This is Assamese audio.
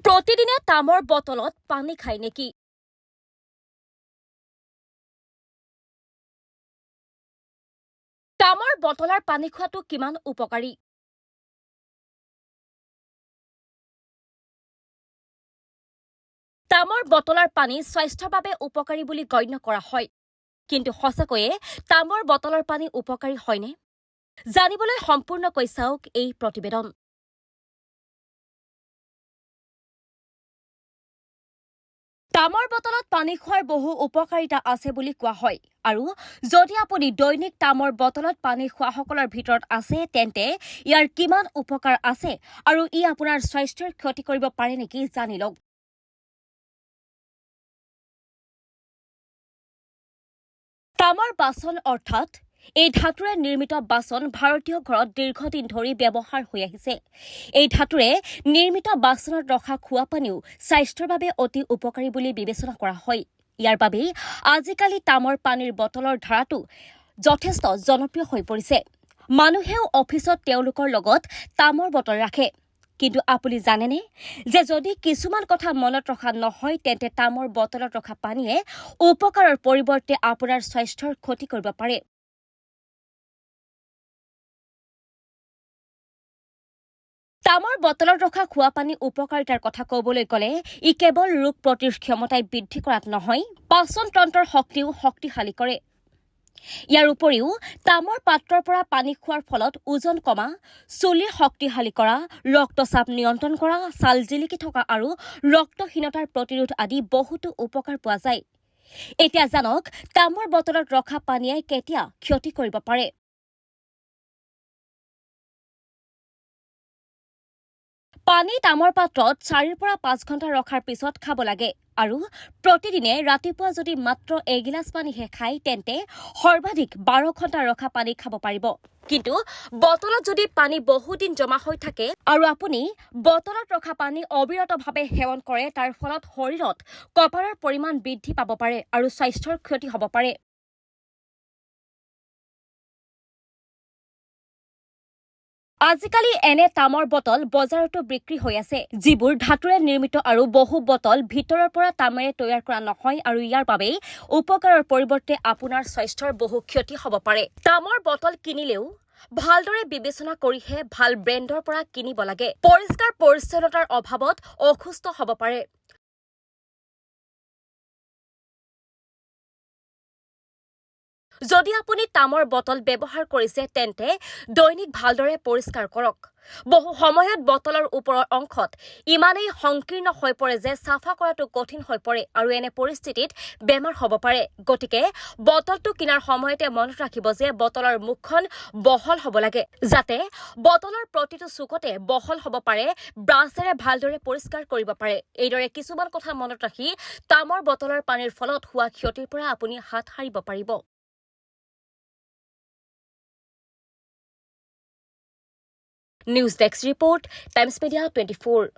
প্ৰতিদিনে তামৰ বটলত পানী খায় নেকি? তামৰ বটলৰ পানী খোৱাটো কিমান উপকাৰী? তামৰ বটলৰ পানী স্বাস্থ্যৰ বাবে উপকাৰী বুলি গণ্য কৰা হয়। কিন্তু সঁচাকৈয়ে তামৰ বটলৰ পানী উপকাৰী হয়নে? জানিবলৈ সম্পূৰ্ণকৈ চাওক এই প্ৰতিবেদন। তামৰ বটলত পানী খোৱাৰ বহু উপকাৰিতা আছে বুলি কোৱা হয় আৰু যদি আপুনি দৈনিক তামৰ বটলত পানী খোৱাসকলৰ ভিতৰত আছে তেন্তে ইয়াৰ কিমান উপকাৰ আছে আৰু ই আপোনাৰ স্বাস্থ্যৰ ক্ষতি কৰিব পাৰে নেকি জানি লওক। তামৰ বাচন অৰ্থাৎ এই ধাতুৰে নিৰ্মিত বাচন ভাৰতীয় ঘৰত দীৰ্ঘদিন ধৰি ব্যৱহাৰ হৈ আহিছে। এই ধাতুৰে নিৰ্মিত বাচনত ৰখা খোৱা পানীও স্বাস্থ্যৰ বাবে অতি উপকাৰী বুলি বিবেচনা কৰা হয়। ইয়াৰ বাবেই আজিকালি তামৰ পানীৰ বটলৰ ধাৰাটো যথেষ্ট জনপ্ৰিয় হৈ পৰিছে। মানুহেও অফিচত তেওঁলোকৰ লগত তামৰ বটল ৰাখে। কিন্তু আপুনি জানেনে যে যদি কিছুমান কথা মনত ৰখা নহয় তেন্তে তামৰ বটলত ৰখা পানীয়ে উপকাৰৰ পৰিৱৰ্তে আপোনাৰ স্বাস্থ্যৰ ক্ষতি কৰিব পাৰে। তামৰ বটলত ৰখা খোৱা পানী উপকাৰিতাৰ কথা ক'বলৈ গ'লে ই কেৱল ৰোগ প্ৰতিৰোধ ক্ষমতাই বৃদ্ধি কৰাত নহয়, পাচন তন্ত্ৰৰ শক্তিও শক্তিশালী কৰে। ইয়াৰ উপৰিও তামৰ পাত্ৰৰ পৰা পানী খোৱাৰ ফলত ওজন কমা, চুলিৰ শক্তিশালী কৰা, ৰক্তচাপ নিয়ন্ত্ৰণ কৰা, ছাল জিলিকি থকা আৰু ৰক্তহীনতাৰ প্ৰতিৰোধ আদি বহুতো উপকাৰ পোৱা যায়। এতিয়া জানক তামৰ বটলত ৰখা পানীয়ে কেতিয়া ক্ষতি কৰিব পাৰে। পানী তামৰ পাত্ৰত 4 পৰা 5 ঘণ্টা ৰখাৰ পিছত খাব লাগে আৰু প্ৰতিদিনে ৰাতিপুৱা যদি মাত্ৰ এগিলাচ পানীহে খায় তেন্তে সৰ্বাধিক 12 ঘণ্টা ৰখা পানী খাব পাৰিব। কিন্তু বটলত যদি পানী বহুদিন জমা হৈ থাকে আৰু আপুনি বটলত ৰখা পানী অবিৰতভাৱে সেৱন কৰে তাৰ ফলত শৰীৰত কপাৰৰ পৰিমাণ বৃদ্ধি পাব পাৰে আৰু স্বাস্থ্যৰ ক্ষতি হ'ব পাৰে। আজিকালি এনে তামৰ বটল বজাৰতো বিক্ৰী হৈ আছে যিবোৰ ধাতুৰে নিৰ্মিত আৰু বহু বটল ভিতৰৰ পৰা তামেৰে তৈয়াৰ কৰা নহয় আৰু ইয়াৰ বাবেই উপকাৰৰ পৰিৱৰ্তে আপোনাৰ স্বাস্থ্যৰ বহু ক্ষতি হ'ব পাৰে। তামৰ বটল কিনিলেও ভালদৰে বিবেচনা কৰিহে ভাল ব্ৰেণ্ডৰ পৰা কিনিব লাগে। পৰিষ্কাৰ পৰিচ্ছন্নতাৰ অভাৱত অসুস্থ হ'ব পাৰে। যদি আপুনি তামৰ বটল ব্যৱহাৰ কৰিছে তেন্তে দৈনিক ভালদৰে পৰিষ্কাৰ কৰক। বহু সময়ত বটলৰ ওপৰৰ অংশত ইমানেই সংকীৰ্ণ হৈ পৰে যে চাফা কৰাটো কঠিন হৈ পৰে আৰু এনে পৰিস্থিতিত বেমাৰ হ'ব পাৰে। গতিকে বটলটো কিনাৰ সময়তে মনত ৰাখিব যে বটলৰ মুখখন বহল হ'ব লাগে যাতে বটলৰ প্ৰতিটো চুকতে বহল হ'ব পাৰে, ব্ৰাছেৰে ভালদৰে পৰিষ্কাৰ কৰিব পাৰে। এইদৰে কিছুমান কথা মনত ৰাখি তামৰ বটলৰ পানীৰ ফলত হোৱা ক্ষতিৰ পৰা আপুনি হাত সাৰিব পাৰিব। News desk report, times media 24।